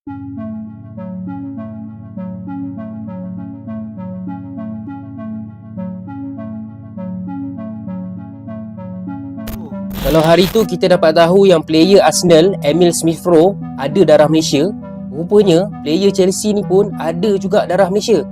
Kalau hari tu kita dapat tahu yang player Arsenal, Emil Smith-Rowe ada darah Malaysia, rupanya player Chelsea ni pun ada juga darah Malaysia.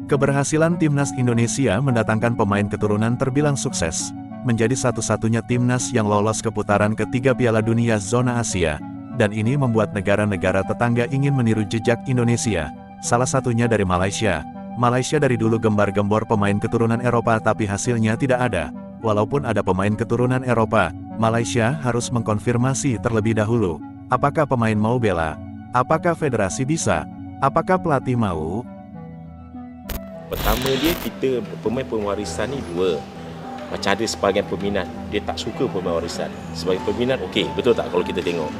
Keberhasilan Timnas Indonesia mendatangkan pemain keturunan terbilang sukses, menjadi satu-satunya timnas yang lolos ke putaran ketiga Piala Dunia Zona Asia, dan ini membuat negara-negara tetangga ingin meniru jejak Indonesia, salah satunya dari Malaysia. Malaysia dari dulu gembar-gembor pemain keturunan Eropa tapi hasilnya tidak ada. Walaupun ada pemain keturunan Eropa, Malaysia harus mengkonfirmasi terlebih dahulu. Apakah pemain mau bela? Apakah federasi bisa? Apakah pelatih mau? Pertama dia, kita pemain pewarisan ni dua. Macam ada sebahagian peminat, dia tak suka pemain warisan. Sebagai peminat, okey, betul tak kalau kita tengok?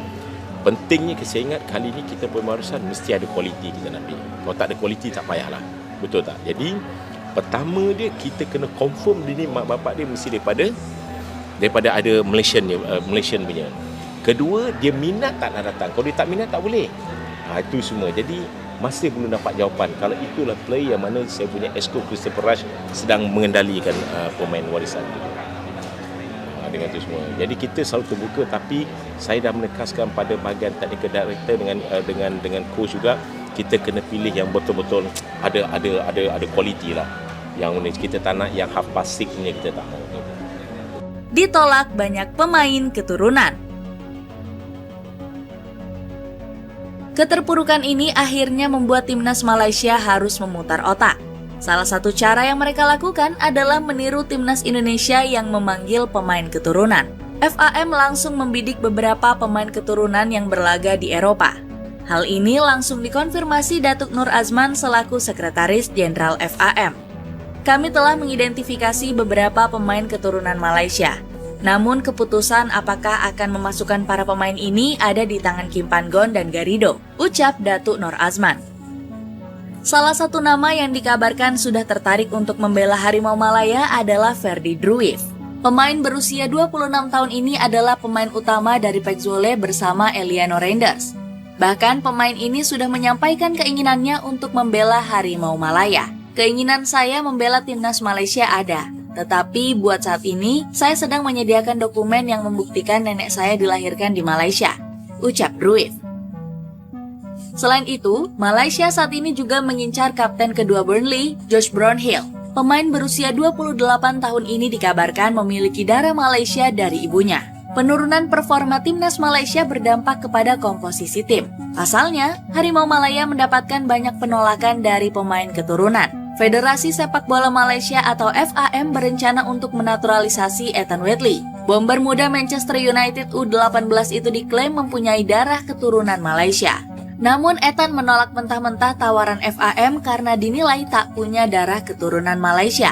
Pentingnya saya ingat kali ni kita pemain warisan mesti ada kualiti kita nak ambil. Kalau tak ada kualiti tak payahlah. Betul tak? Jadi pertama dia, kita kena confirm dia ni mak bapak dia mesti daripada ada Malaysian punya. Kedua, dia minat tak nak datang. Kalau dia tak minat tak boleh. Itu semua. Jadi masih belum dapat jawapan. Kalau itulah player yang mana saya punya Esko Christopher Rush sedang mengendalikan pemain warisan. Dengan itu semua. Jadi kita selalu terbuka, tapi saya dah menekaskan pada bahagian technical director dengan coach juga, kita kena pilih yang betul-betul ada kualiti lah. Yang kita tak nak yang half plastic punya, kita tak mau. Ditolak banyak pemain keturunan. Keterpurukan ini akhirnya membuat timnas Malaysia harus memutar otak. Salah satu cara yang mereka lakukan adalah meniru timnas Indonesia yang memanggil pemain keturunan. FAM langsung membidik beberapa pemain keturunan yang berlaga di Eropa. Hal ini langsung dikonfirmasi Datuk Nur Azman selaku Sekretaris Jenderal FAM. Kami telah mengidentifikasi beberapa pemain keturunan Malaysia. Namun keputusan apakah akan memasukkan para pemain ini ada di tangan Kim Pan-gon dan Garrido, ucap Datuk Nur Azman. Salah satu nama yang dikabarkan sudah tertarik untuk membela Harimau Malaya adalah Ferdy Druif. Pemain berusia 26 tahun ini adalah pemain utama dari PEC Zwolle bersama Eliano Reinders. Bahkan pemain ini sudah menyampaikan keinginannya untuk membela Harimau Malaya. Keinginan saya membela timnas Malaysia ada, tetapi buat saat ini saya sedang menyediakan dokumen yang membuktikan nenek saya dilahirkan di Malaysia, ucap Druif. Selain itu, Malaysia saat ini juga mengincar kapten kedua Burnley, Josh Brownhill. Pemain berusia 28 tahun ini dikabarkan memiliki darah Malaysia dari ibunya. Penurunan performa timnas Malaysia berdampak kepada komposisi tim. Pasalnya, Harimau Malaya mendapatkan banyak penolakan dari pemain keturunan. Federasi Sepak Bola Malaysia atau FAM berencana untuk menaturalisasi Ethan Wedley. Bomber muda Manchester United U18 itu diklaim mempunyai darah keturunan Malaysia. Namun Ethan menolak mentah-mentah tawaran FAM karena dinilai tak punya darah keturunan Malaysia.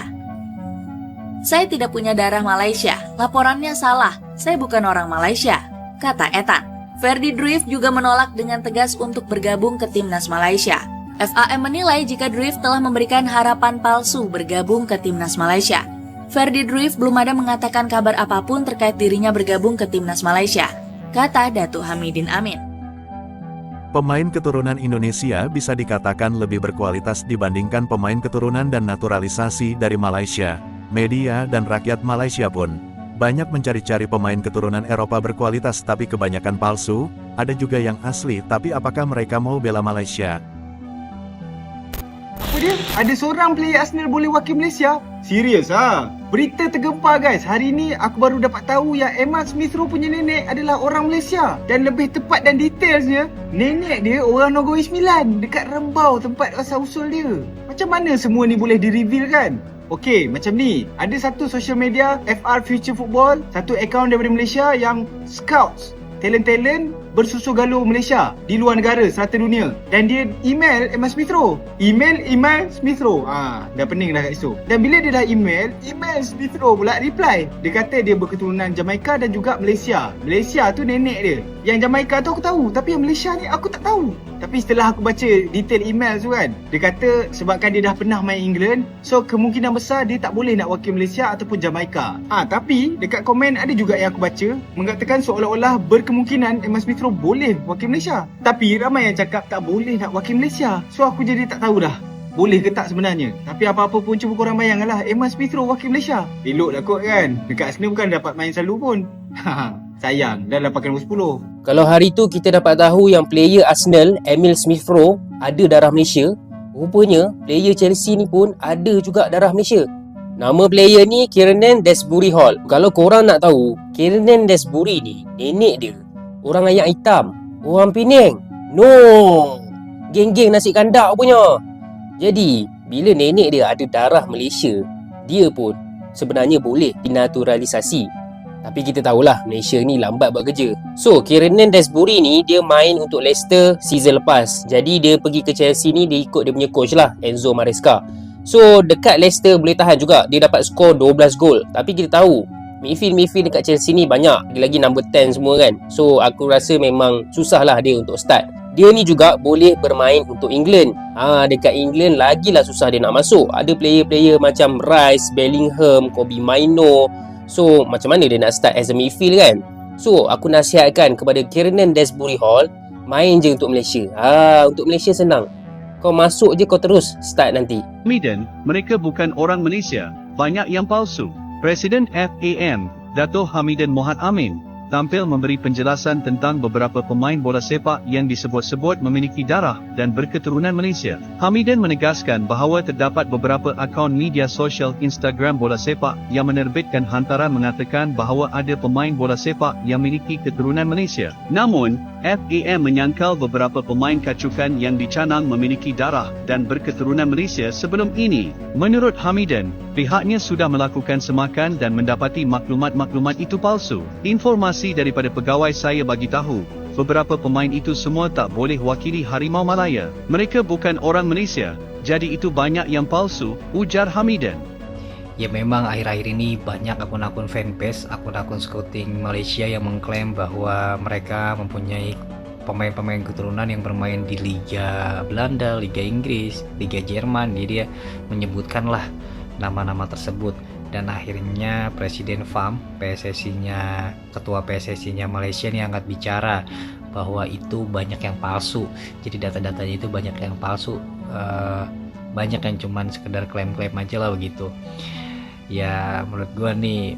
Saya tidak punya darah Malaysia, laporannya salah, saya bukan orang Malaysia, kata Ethan. Ferdy Druif juga menolak dengan tegas untuk bergabung ke timnas Malaysia. FAM menilai jika Druif telah memberikan harapan palsu bergabung ke timnas Malaysia. Ferdy Druif belum ada mengatakan kabar apapun terkait dirinya bergabung ke timnas Malaysia, kata Datuk Hamidin Amin. Pemain keturunan Indonesia bisa dikatakan lebih berkualitas dibandingkan pemain keturunan dan naturalisasi dari Malaysia. Media dan rakyat Malaysia pun banyak mencari-cari pemain keturunan Eropa berkualitas tapi kebanyakan palsu, ada juga yang asli tapi apakah mereka mau bela Malaysia? Apa dia? Ada seorang player Arsenal boleh wakil Malaysia? Serius ah? Berita tergempar guys. Hari ni aku baru dapat tahu yang Emil Smith-Rowe punya nenek adalah orang Malaysia. Dan lebih tepat dan detailsnya, nenek dia orang Negeri Sembilan dekat Rembau tempat asal usul dia. Macam mana semua ni boleh di-reveal kan? Okey, macam ni. Ada satu social media FR Future Football, satu akaun daripada Malaysia yang scouts talent-talent bersusu galuh Malaysia di luar negara serata dunia. Dan dia email Emil Smith-Rowe. Email Smith-Rowe. Dah pening dah kat situ. Dan bila dia dah email Smith-Rowe pula reply. Dia kata dia berketurunan Jamaika dan juga Malaysia. Malaysia tu nenek dia. Yang Jamaika tu aku tahu, tapi yang Malaysia ni aku tak tahu. Tapi setelah aku baca detail email tu kan, dia kata sebabkan dia dah pernah main England, so kemungkinan besar dia tak boleh nak wakil Malaysia ataupun Jamaika. Tapi dekat komen ada juga yang aku baca mengatakan seolah-olah berkemungkinan Emil Smith Smith Rowe boleh wakil Malaysia. Tapi ramai yang cakap tak boleh nak wakil Malaysia. So aku jadi tak tahu dah boleh ke tak sebenarnya. Tapi apa-apa pun cuba korang bayangkanlah, Emil Smith Rowe wakil Malaysia. Elok lah kot kan. Dekat Arsenal bukan dapat main selalu pun. Sayang, dah pakai nombor 10. Kalau hari tu kita dapat tahu yang player Arsenal, Emil Smith Rowe, ada darah Malaysia, rupanya player Chelsea ni pun ada juga darah Malaysia. Nama player ni Kiernan Desbury Hall. Kalau korang nak tahu, Kiernan Desbury ni nenek dia orang ayak hitam, orang Penang. No, geng-geng nasi kandak punya. Jadi, bila nenek dia ada darah Malaysia, dia pun sebenarnya boleh dinaturalisasi. Tapi kita tahulah Malaysia ni lambat buat kerja. So, Kiernan Desbury ni dia main untuk Leicester season lepas. Jadi dia pergi ke Chelsea ni, dia ikut dia punya coach lah, Enzo Maresca. So dekat Leicester boleh tahan juga. Dia dapat skor 12 gol. Tapi kita tahu midfield dekat Chelsea ni banyak. Dia lagi number 10 semua kan. So aku rasa memang susah lah dia untuk start. Dia ni juga boleh bermain untuk England. Dekat England lagilah susah dia nak masuk. Ada player-player macam Rice, Bellingham, Kobbie Mainoo. So macam mana dia nak start as a midfield kan? So aku nasihatkan kepada Kiernan Desbury Hall, main je untuk Malaysia. Untuk Malaysia senang. Kau masuk je, kau terus start nanti. Hamidan, mereka bukan orang Malaysia, banyak yang palsu. Presiden FAM, Dato' Hamidan Mohd Amin, tampil memberi penjelasan tentang beberapa pemain bola sepak yang disebut-sebut memiliki darah dan berketurunan Malaysia. Hamidan menegaskan bahawa terdapat beberapa akaun media sosial Instagram bola sepak yang menerbitkan hantaran mengatakan bahawa ada pemain bola sepak yang memiliki keturunan Malaysia. Namun, FAM menyangkal beberapa pemain kacukan yang dicanang memiliki darah dan berketurunan Malaysia sebelum ini. Menurut Hamidan, pihaknya sudah melakukan semakan dan mendapati maklumat-maklumat itu palsu. Informasi daripada pegawai saya bagi tahu, beberapa pemain itu semua tak boleh wakili Harimau Malaya. Mereka bukan orang Malaysia, jadi itu banyak yang palsu, ujar Hamidan. Ya memang akhir-akhir ini banyak akun-akun fanbase, akun-akun scouting Malaysia yang mengklaim bahwa mereka mempunyai pemain-pemain keturunan yang bermain di Liga Belanda, Liga Inggris, Liga Jerman. Jadi dia menyebutkanlah nama-nama tersebut. Dan akhirnya Presiden FAM, PSSI-nya, Ketua PSSI-nya Malaysia ini angkat bicara bahwa itu banyak yang palsu. Jadi data-datanya itu banyak yang palsu, banyak yang cuman sekedar klaim-klaim aja lah begitu. Ya menurut gua nih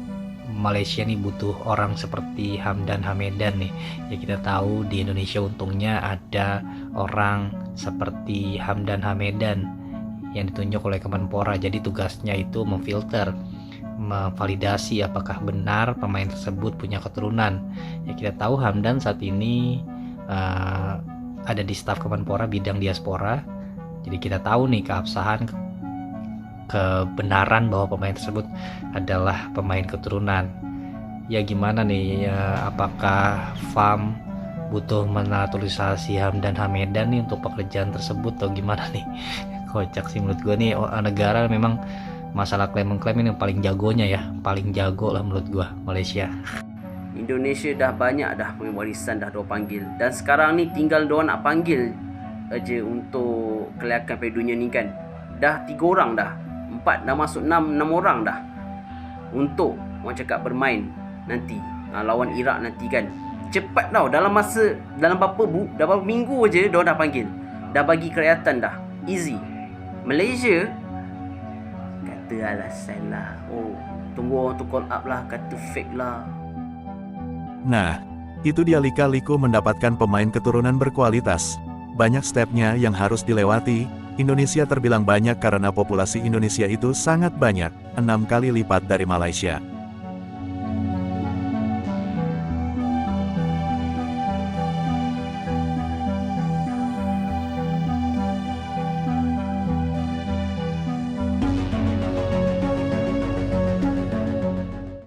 Malaysia nih butuh orang seperti Hamdan Hamedan nih. Ya kita tahu di Indonesia untungnya ada orang seperti Hamdan Hamedan yang ditunjuk oleh Kemenpora. Jadi tugasnya itu memfilter, memvalidasi apakah benar pemain tersebut punya keturunan. Ya kita tahu Hamdan saat ini ada di staf Kemenpora bidang diaspora. Jadi kita tahu nih keabsahan, kebenaran bahwa pemain tersebut adalah pemain keturunan. Ya gimana nih ya, apakah FAM butuh menaturalisasi Hamdan Hamedan nih untuk pekerjaan tersebut atau gimana nih? Kocak sih menurut gue nih. Negara memang masalah klaim-klaim ini yang paling jagonya ya, paling jago lah menurut gue Malaysia. Indonesia dah banyak dah pemain warisan dah diorang panggil, dan sekarang ni tinggal diorang nak panggil aja untuk kelayakan Piala Dunia ni kan. Dah 3 orang dah, 4 dah masuk 6 orang dah untuk orang cakap bermain nanti lawan Iraq nanti kan. Cepat tau, dalam berapa minggu aja diorang dah panggil, dah bagi kerakyatan dah, easy. Malaysia kata alasan lah, tunggu orang tu call up lah, kata fake lah. Nah, itu dia lika-liku mendapatkan pemain keturunan berkualitas. Banyak stepnya yang harus dilewati. Indonesia terbilang banyak karena populasi Indonesia itu sangat banyak, 6 kali lipat dari Malaysia.